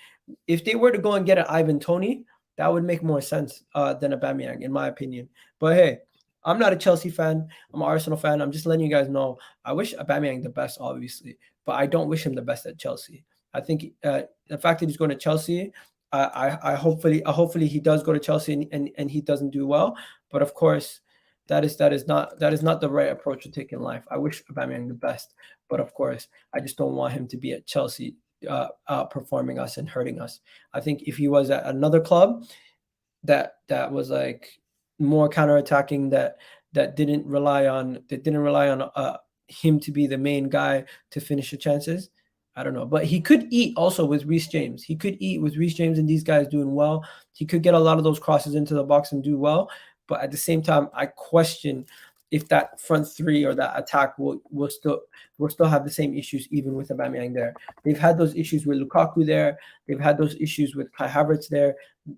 If they were to go and get an Ivan Toney, that would make more sense than a Aubameyang, in my opinion. But hey, I'm not a Chelsea fan. I'm an Arsenal fan. I'm just letting you guys know. I wish Aubameyang the best, obviously, but I don't wish him the best at Chelsea. I think the fact that he's going to Chelsea, I hopefully he does go to Chelsea and he doesn't do well. But of course, that is not the right approach to take in life. I wish Aubameyang the best, but of course, I just don't want him to be at Chelsea outperforming us and hurting us. I think if he was at another club that was like more counterattacking, that didn't rely on him to be the main guy to finish the chances, I don't know. But he could eat also with Reece James. He could eat with Reece James and these guys doing well. He could get a lot of those crosses into the box and do well. But at the same time, I question if that front three or that attack will still have the same issues even with Aubameyang there. They've had those issues with Lukaku there. They've had those issues with Kai Havertz there,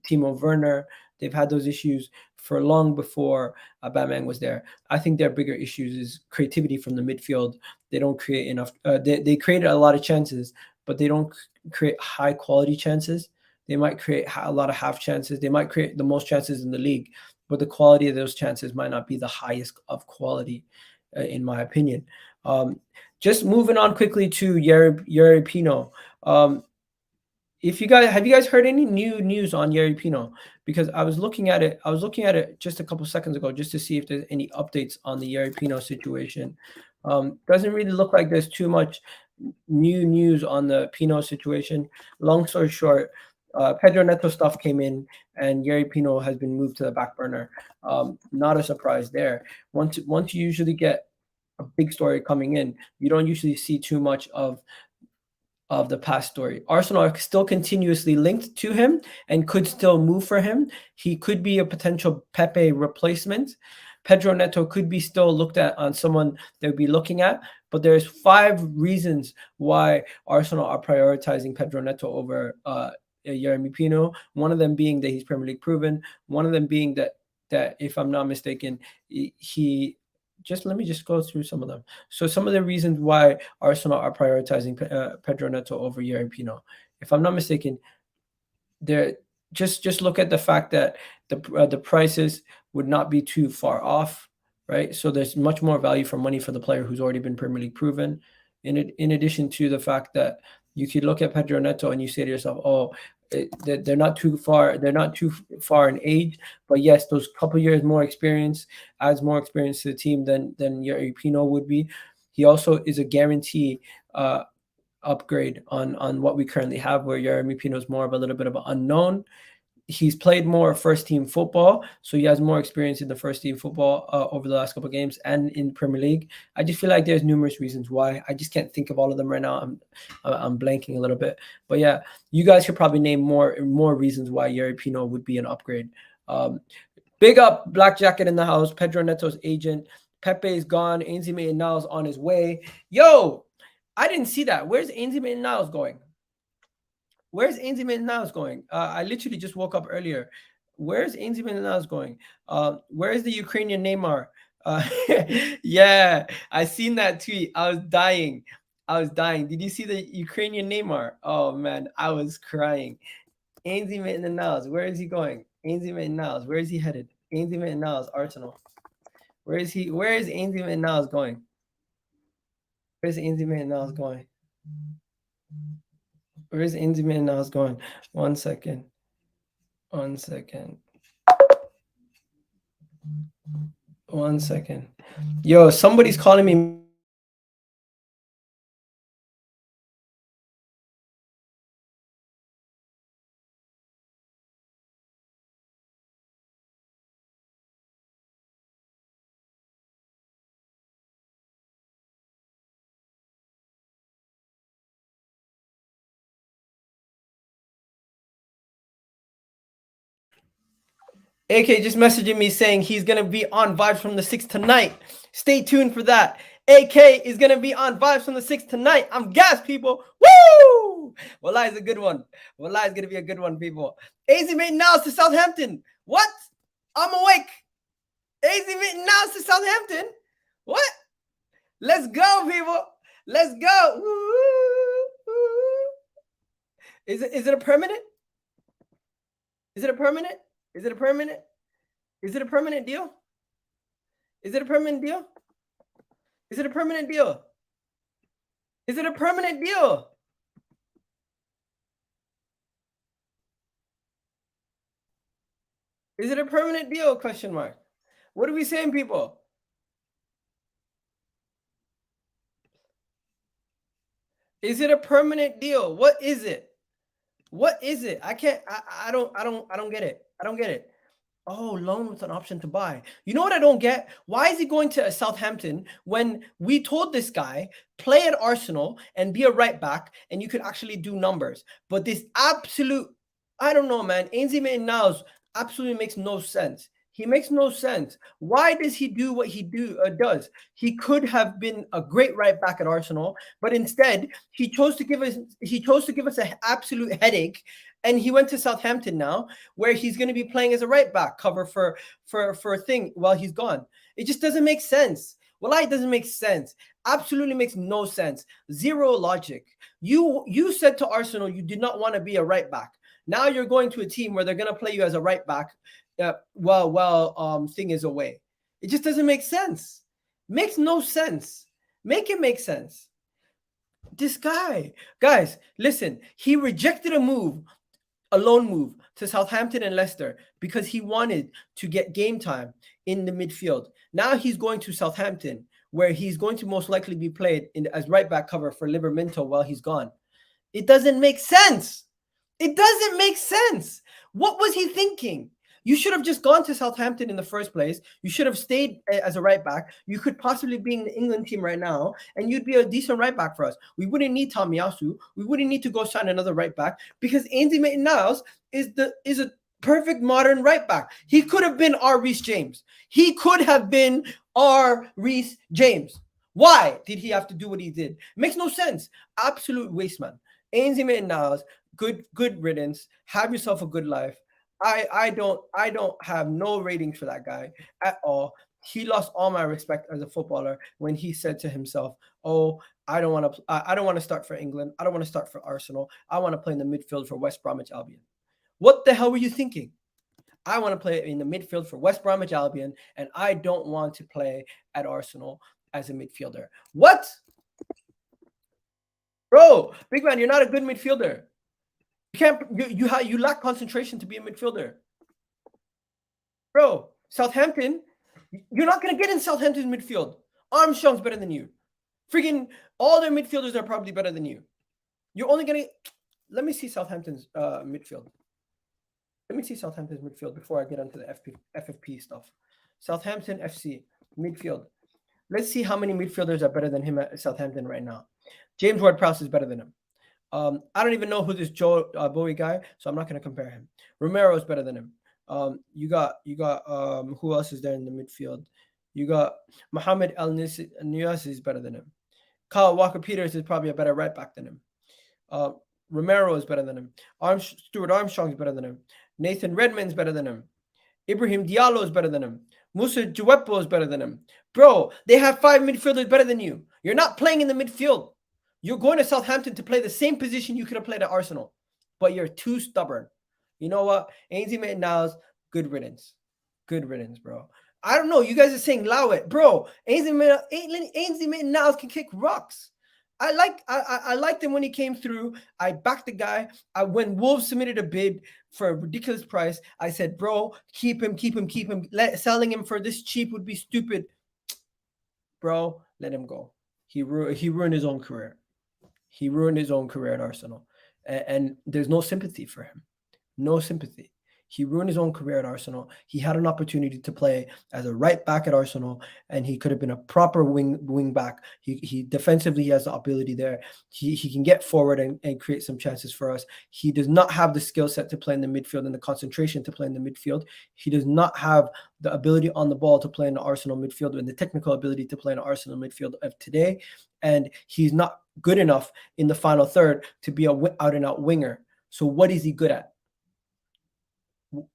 Timo Werner. They've had those issues for long before Aubameyang was there. I think their bigger issues is creativity from the midfield. They don't create enough. They created a lot of chances, but they don't create high quality chances. They might create a lot of half chances. They might create the most chances in the league, but the quality of those chances might not be the highest of quality, in my opinion. Just moving on quickly to Yeremy Pino. Have you guys heard any new news on Yeremy Pino? Because I was looking at it just a couple seconds ago just to see if there's any updates on the Yeremy Pino situation. Doesn't really look like there's too much new news on the Pino situation. Long story short, Pedro Neto stuff came in and Yeremy Pino has been moved to the back burner. Not a surprise there. Once you usually get a big story coming in, you don't usually see too much of the past story. Arsenal are still continuously linked to him and could still move for him. He could be a potential Pepe replacement. Pedro Neto could be still looked at on someone they would be looking at, but there's 5 reasons why Arsenal are prioritizing Pedro Neto over Yeremy Pino. One of them being that he's Premier League proven. One of them being that if I'm not mistaken, he let me just go through some of them. So some of the reasons why Arsenal are prioritizing Pedro Neto over Yeremy Pino. If I'm not mistaken, they're just look at the fact that the prices would not be too far off, right? So there's much more value for money for the player who's already been Premier League proven. In addition to the fact that you could look at Pedro Neto and you say to yourself, oh, they're not too far in age, but yes, those couple years more experience adds more experience to the team than Yeremy Pino would be. He also is a guarantee upgrade on what we currently have, where Yeremy Pino is more of a little bit of an unknown. He's played more first team football, so he has more experience in the first team football over the last couple of games and in Premier League. I just feel like there's numerous reasons why. I just can't think of all of them right now. I'm blanking a little bit, but yeah, you guys could probably name more reasons why Yeremy Pino would be an upgrade. Big up Black Jacket in the house. Pedro Neto's agent. Pepe is gone. Ainsley Maitland-Niles on his way. Yo, I didn't see that. Where's Ainsley Maitland-Niles going? Where's Ainsley Maitland-Niles going? I literally just woke up earlier. Where's Ainsley Maitland-Niles going? Where's the Ukrainian Neymar? Yeah, I seen that tweet. I was dying. Did you see the Ukrainian Neymar? Oh, man, I was crying. Ainsley Maitland-Niles, where is he going? Ainsley Maitland-Niles, where is he headed? Ainsley Maitland-Niles, Arsenal. Where is he? Where is Ainsley Maitland-Niles going? Where's Ainsley Maitland-Niles going? Where's Ainsley Maitland-Niles going? One second. 1 second. Yo, somebody's calling me. AK just messaging me saying he's going to be on Vibes from the 6th tonight. Stay tuned for that. AK is going to be on Vibes from the 6th tonight. I'm gassed, people. Woo! Wallah is a good one. Wallah is going to be a good one, people. AZ Maitland-Niles to Southampton. What? I'm awake. AZ Maitland-Niles to Southampton. What? Let's go, people. Let's go. Woo! Is it a permanent? Is it a permanent? Is it a permanent? Is it a permanent deal? Is it a permanent deal? Is it a permanent deal? Is it a permanent deal? Is it a permanent deal? Question mark. What are we saying, people? Is it a permanent deal? What is it? What is it? I don't get it. I don't get it. Oh, loan with an option to buy. You know what I don't get? Why is he going to Southampton when we told this guy play at Arsenal and be a right back and you could actually do numbers? But this absolute, I don't know, man. AZ Maitland-Niles absolutely makes no sense. He makes no sense. Why does he do what he does? He could have been a great right back at Arsenal, but instead he chose to give us an absolute headache, and he went to Southampton now, where he's going to be playing as a right back cover for a thing while he's gone. It just doesn't make sense. Well, it doesn't make sense. Absolutely makes no sense. Zero logic. You said to Arsenal you did not want to be a right back. Now you're going to a team where they're going to play you as a right back. While thing is away. It just doesn't make sense. Makes no sense. Make it make sense. This guy, guys, listen, he rejected a loan move to Southampton and Leicester because he wanted to get game time in the midfield. Now he's going to Southampton, where he's going to most likely be played as right back cover for Livramento while he's gone. It doesn't make sense. It doesn't make sense. What was he thinking? You should have just gone to Southampton in the first place. You should have stayed as a right back. You could possibly be in the England team right now, and you'd be a decent right back for us. We wouldn't need Tomiyasu. We wouldn't need to go sign another right back because AZ Maitland-Niles is a perfect modern right back. He could have been our Reece James. He could have been our Reece James. Why did he have to do what he did? Makes no sense. Absolute waste, man. AZ Maitland-Niles, good riddance. Have yourself a good life. I don't have no ratings for that guy at all. He lost all my respect as a footballer when he said to himself, "Oh, I don't want to start for England. I don't want to start for Arsenal. I want to play in the midfield for West Bromwich Albion." What the hell were you thinking? I want to play in the midfield for West Bromwich Albion, and I don't want to play at Arsenal as a midfielder. What? Bro, big man, you're not a good midfielder. You lack concentration to be a midfielder. Bro, Southampton, you're not going to get in Southampton's midfield. Armstrong's better than you. Freaking all their midfielders are probably better than you. You're only going to... Let me see Southampton's midfield. Let me see Southampton's midfield before I get onto the FFP stuff. Southampton FC midfield. Let's see how many midfielders are better than him at Southampton right now. James Ward-Prowse is better than him. I don't even know who this Joe Bowie guy, so I'm not going to compare him. Romero is better than him. You got who else is there in the midfield? You got Mohamed El Nias is better than him. Kyle Walker-Peters is probably a better right back than him. Romero is better than him. Stuart Armstrong is better than him. Nathan Redmond's better than him. Ibrahim Diallo is better than him. Musa Juepo is better than him. Bro, they have 5 midfielders better than you. You're not playing in the midfield. You're going to Southampton to play the same position you could have played at Arsenal, but you're too stubborn. You know what? AZ Maitland-Niles, good riddance. Good riddance, bro. I don't know. You guys are saying allow it. Bro, AZ Maitland-Niles can kick rocks. I liked him when he came through. I backed the guy. When Wolves submitted a bid for a ridiculous price, I said, bro, keep him. Selling him for this cheap would be stupid. Bro, let him go. He ruined his own career. He ruined his own career at Arsenal. And there's no sympathy for him. No sympathy. He ruined his own career at Arsenal. He had an opportunity to play as a right back at Arsenal, and he could have been a proper wing back. He defensively has the ability there. He can get forward and create some chances for us. He does not have the skill set to play in the midfield and the concentration to play in the midfield. He does not have the ability on the ball to play in the Arsenal midfield and the technical ability to play in the Arsenal midfield of today. And he's not good enough in the final third to be a out-and-out winger. So what is he good at?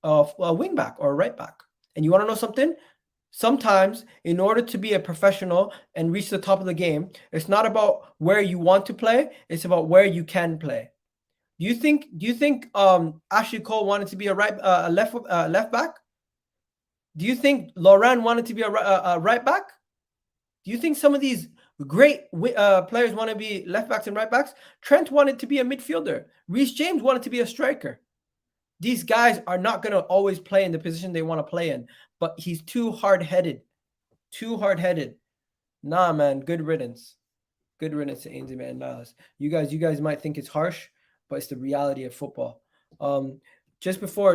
A wing back or a right back. And you want to know something? Sometimes in order to be a professional and reach the top of the game, it's not about where you want to play, it's about where you can play. Do you think Ashley Cole wanted to be a left back? Do you think Lauren wanted to be a right back? Do you think some of these great players want to be left backs and right backs? Trent wanted to be a midfielder. Reece James wanted to be a striker. These guys are not going to always play in the position they want to play in, but he's too hard-headed. Too hard-headed. Nah, man, good riddance. Good riddance to Ainsley Maitland-Niles. You guys might think it's harsh, but it's the reality of football. Just before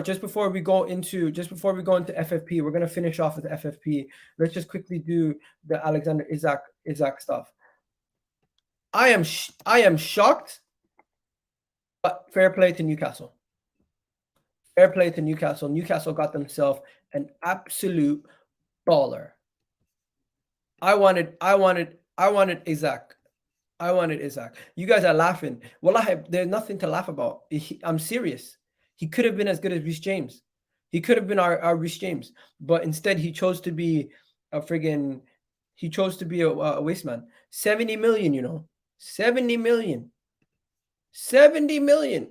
we go into FFP, we're going to finish off with the FFP. Let's just quickly do the Alexander Isak stuff. I am shocked, but fair play to Newcastle. Fair play to Newcastle. Newcastle got themselves an absolute baller. I wanted Isak. I wanted Isak. You guys are laughing. Well, there's nothing to laugh about. I'm serious. He could have been as good as Reece James. He could have been our Reece James, but instead he chose to be a waste man. 70 million, you know. 70 million. 70 million.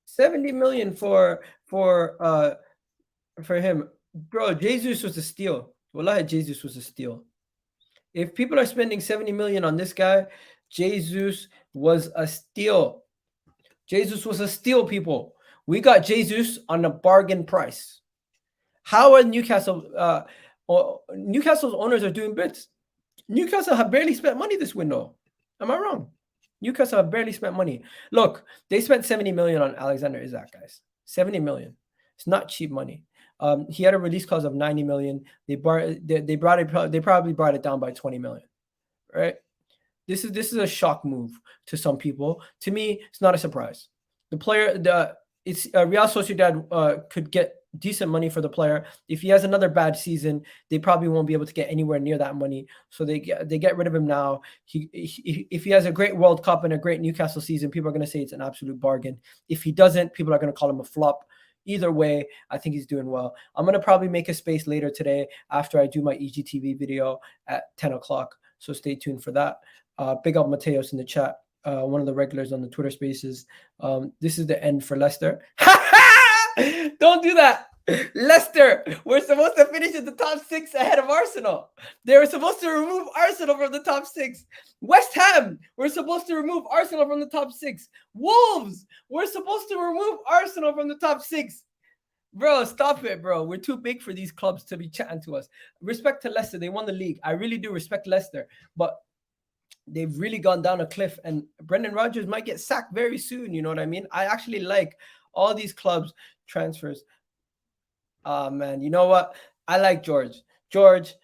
70 million for him. Bro, Jesus was a steal. Wallahi, Jesus was a steal. If people are spending 70 million on this guy, Jesus was a steal. Jesus was a steal, people. We got Jesus on a bargain price. How are Newcastle's owners are doing bits? Newcastle have barely spent money this window. Am I wrong? Newcastle have barely spent money. Look, they spent 70 million on Alexander Isak, guys. 70 million. It's not cheap money. He had a release clause of 90 million. They probably brought it down by 20 million. Right? This is a shock move to some people. To me, it's not a surprise. The player, Real Sociedad could get decent money for the player. If he has another bad season, they probably won't be able to get anywhere near that money. So they get rid of him now. If he has a great World Cup and a great Newcastle season, people are going to say it's an absolute bargain. If he doesn't, people are going to call him a flop. Either way, I think he's doing well. I'm going to probably make a space later today after I do my EGTV video at 10 o'clock. So stay tuned for that. Big up Mateos in the chat. One of the regulars on the Twitter spaces. This is the end for Leicester. Don't do that. Leicester, we're supposed to finish in the top 6 ahead of Arsenal. They were supposed to remove Arsenal from the top 6. West Ham, we're supposed to remove Arsenal from the top 6. Wolves, we're supposed to remove Arsenal from the top 6. Bro, stop it, bro. We're too big for these clubs to be chatting to us. Respect to Leicester. They won the league. I really do respect Leicester. But they've really gone down a cliff. And Brendan Rodgers might get sacked very soon. You know what I mean? I actually like all these clubs transfers. Man, you know what? I like George. George,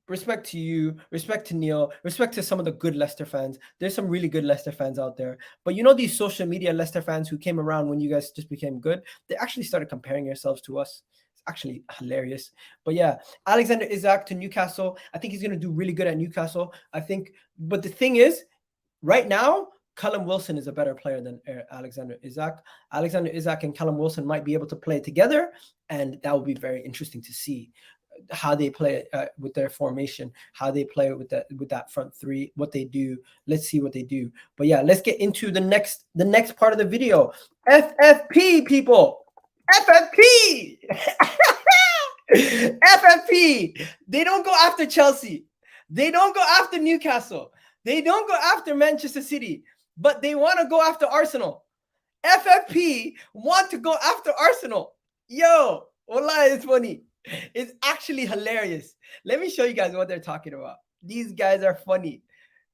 respect to you, respect to Neil, respect to some of the good Leicester fans. There's some really good Leicester fans out there. But you know these social media Leicester fans who came around when you guys just became good? They actually started comparing yourselves to us. It's actually hilarious. But yeah, Alexander Isak to Newcastle. I think he's going to do really good at Newcastle. But the thing is, right now, Callum Wilson is a better player than Alexander Isak. Alexander Isak and Callum Wilson might be able to play together, and that will be very interesting to see how they play with their formation, how they play with that front three, what they do. Let's see what they do. But yeah, let's get into the next part of the video. FFP, people. FFP. FFP. They don't go after Chelsea. They don't go after Newcastle. They don't go after Manchester City, but they want to go after Arsenal. FFP want to go after Arsenal. Yo, wallah, it's funny. It's actually hilarious. Let me show you guys what they're talking about. These guys are funny.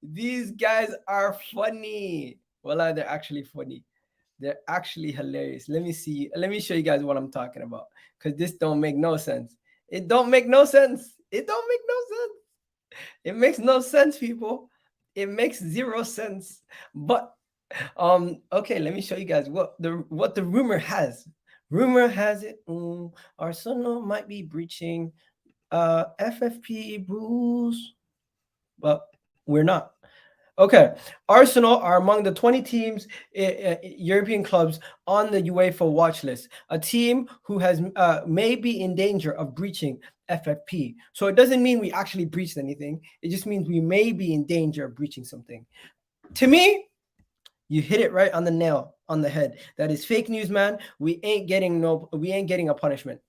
These guys are funny. Wallah, they're actually funny. They're actually hilarious. Let me see. Let me show you guys what I'm talking about. Because this don't make no sense. It don't make no sense. It don't make no sense. It makes no sense, people. It makes zero sense. But okay, let me show you guys what the rumor has. Rumor has it Arsenal might be breaching FFP rules, but we're not. Okay, Arsenal are among the 20 teams, European clubs on the UEFA watch list. A team who has may be in danger of breaching FFP. So it doesn't mean we actually breached anything. It just means we may be in danger of breaching something. To me, you hit it right on the nail on the head. That is fake news, man. We ain't getting a punishment.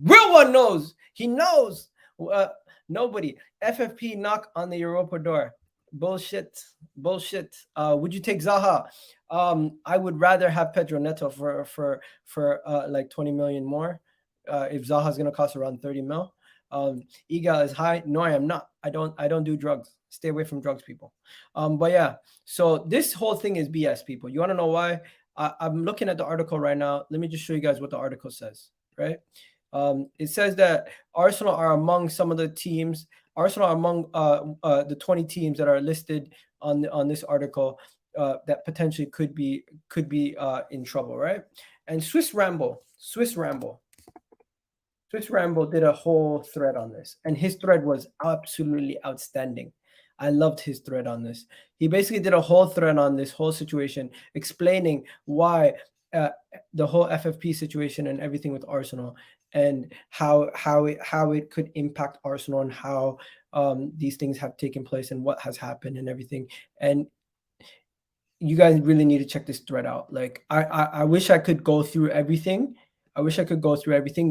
Real one knows. He knows. Nobody. FFP knock on the Europa door. Bullshit. Would you take Zaha? I would rather have Pedro Neto for like 20 million more. If Zaha's gonna cost around 30 mil. Iga is high. No, I am not. I don't do drugs. Stay away from drugs, people. But yeah, so this whole thing is BS, people. You want to know why? I'm looking at the article right now. Let me just show you guys what the article says, right? It says that Arsenal are among some of the teams. Arsenal are among the 20 teams that are listed on this article that potentially could be in trouble, right? And Swiss Ramble did a whole thread on this, and his thread was absolutely outstanding. I loved his thread on this. He basically did a whole thread on this whole situation, explaining why the whole FFP situation and everything with Arsenal, and how it could impact Arsenal, and how these things have taken place and what has happened and everything. And you guys really need to check this thread out. Like I wish I could go through everything.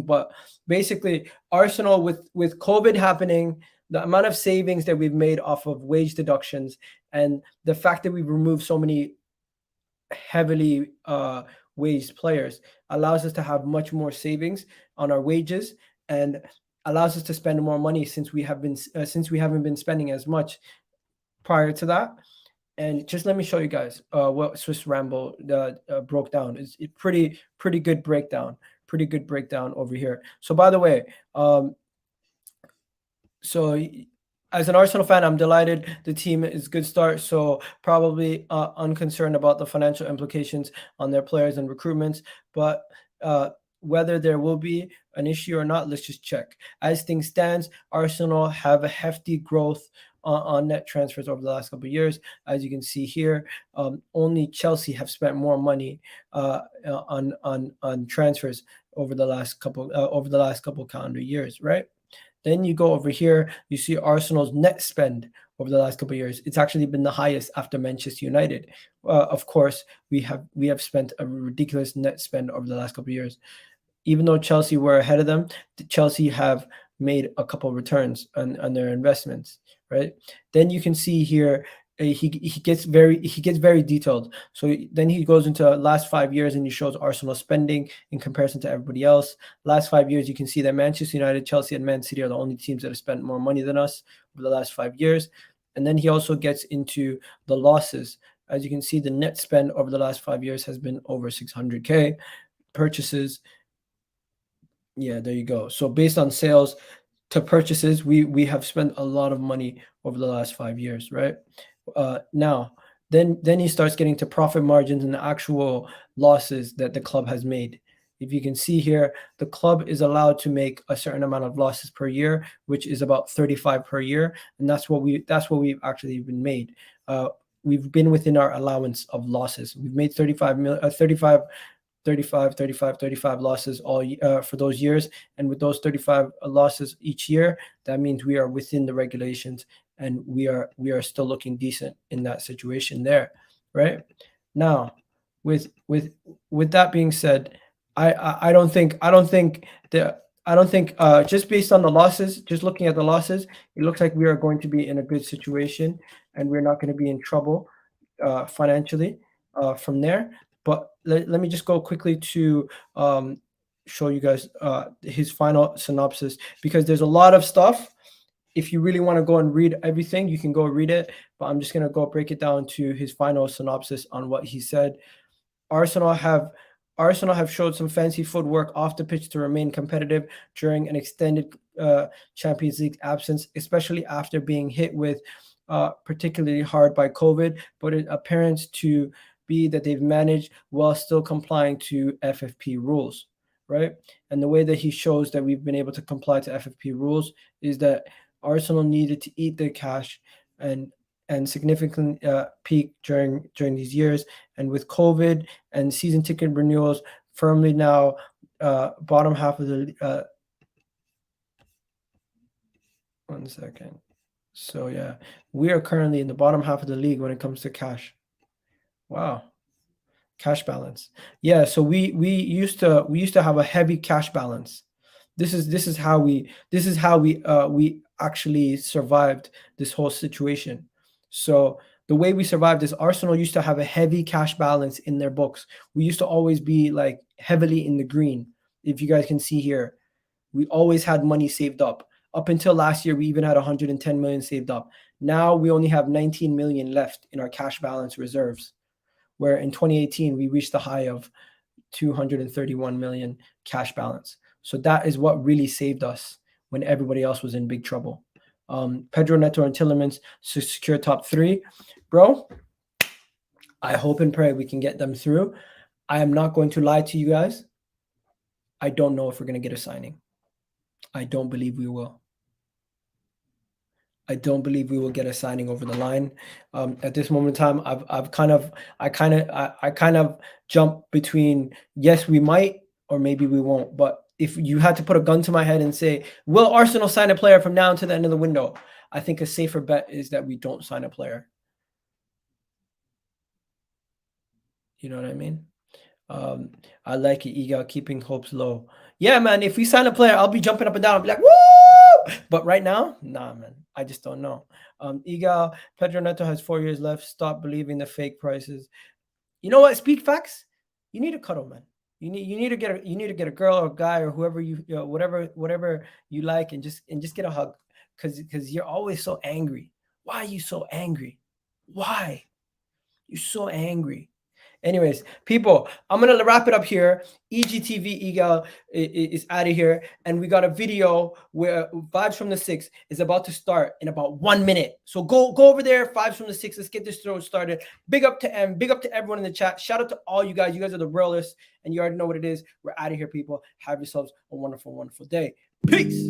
But basically Arsenal, with COVID happening, the amount of savings that we've made off of wage deductions, and the fact that we've removed so many heavily waged players, allows us to have much more savings on our wages, and allows us to spend more money, since we haven't been spending as much prior to that. And just let me show you guys what Swiss Ramble broke down. It's pretty good breakdown. Pretty good breakdown over here. So by the way, so as an Arsenal fan, I'm delighted the team is good start. So probably unconcerned about the financial implications on their players and recruitments. But whether there will be an issue or not, let's just check. As things stands, Arsenal have a hefty growth on net transfers over the last couple of years. As you can see here, only Chelsea have spent more money on transfers over the last couple calendar years, right? Then you go over here, you see Arsenal's net spend over the last couple of years. It's actually been the highest after Manchester United. Of course, we have spent a ridiculous net spend over the last couple of years. Even though Chelsea were ahead of them, Chelsea have made a couple of returns on their investments, right? Then you can see here, he gets very detailed. So then he goes into last 5 years, and he shows Arsenal spending in comparison to everybody else. Last 5 years, you can see that Manchester United, Chelsea, and Man City are the only teams that have spent more money than us over the last 5 years. And then he also gets into the losses. As you can see, the net spend over the last 5 years has been over 600K. Purchases, yeah, there you go. So based on sales to purchases, we have spent a lot of money over the last 5 years, right? Now, then he starts getting to profit margins and the actual losses that the club has made. If you can see here, the club is allowed to make a certain amount of losses per year, which is about 35 per year, and that's what we've actually been made. We've been within our allowance of losses. We've made 35 losses all for those years, and with those 35 losses each year, that means we are within the regulations, and we are still looking decent in that situation there, right? Now, with that being said, I don't think I don't think just based on the losses, just looking at the losses, it looks like we are going to be in a good situation and we're not going to be in trouble financially from there. But let me just go quickly to show you guys his final synopsis, because there's a lot of stuff. If you really want to go and read everything, you can go read it. But I'm just going to go break it down to his final synopsis on what he said. Arsenal have showed some fancy footwork off the pitch to remain competitive during an extended Champions League absence, especially after being hit with particularly hard by COVID. But it appears to be that they've managed while still complying to FFP rules, right? And the way that he shows that we've been able to comply to FFP rules is that Arsenal needed to eat their cash and significantly peak during these years. And with COVID and season ticket renewals firmly now bottom half of the one second. So yeah, we are currently in the bottom half of the league when it comes to cash. Wow. Cash balance. Yeah, so we used to have a heavy cash balance. This is how we actually survived this whole situation. So the way we survived is Arsenal used to have a heavy cash balance in their books. We used to always be like heavily in the green. If you guys can see here, we always had money saved up. Up until last year, we even had 110 million saved up. Now we only have 19 million left in our cash balance reserves, where in 2018, we reached the high of 231 million cash balance. So that is what really saved us when everybody else was in big trouble. Pedro Neto and Tielemans to secure top 3. Bro, I hope and pray we can get them through. I am not going to lie to you guys. I don't know if we're going to get a signing. I don't believe we will. I don't believe we will get a signing over the line. At this moment in time, I kind of jump between yes, we might, or maybe we won't. But if you had to put a gun to my head and say, will Arsenal sign a player from now to the end of the window? I think a safer bet is that we don't sign a player. You know what I mean? I like it, Egal, keeping hopes low. Yeah, man, if we sign a player, I'll be jumping up and down. I'll be like, woo! But right now, nah, man. I just don't know. Egal, Pedro Neto has 4 years left. Stop believing the fake prices. You know what? Speak facts. You need a cuddle, man. You need to get a girl or a guy or whoever whatever you like, and just get a hug, because you're always so angry. Why are you so angry? Why? You're so angry. Anyways, people, I'm going to wrap it up here. EGTV Eagle is out of here. And we got a video where Vibes from the 6 is about to start in about 1 minute. So go over there, Vibes from the 6. Let's get this show started. Big up to M. Big up to everyone in the chat. Shout out to all you guys. You guys are the realest. And you already know what it is. We're out of here, people. Have yourselves a wonderful, wonderful day. Peace.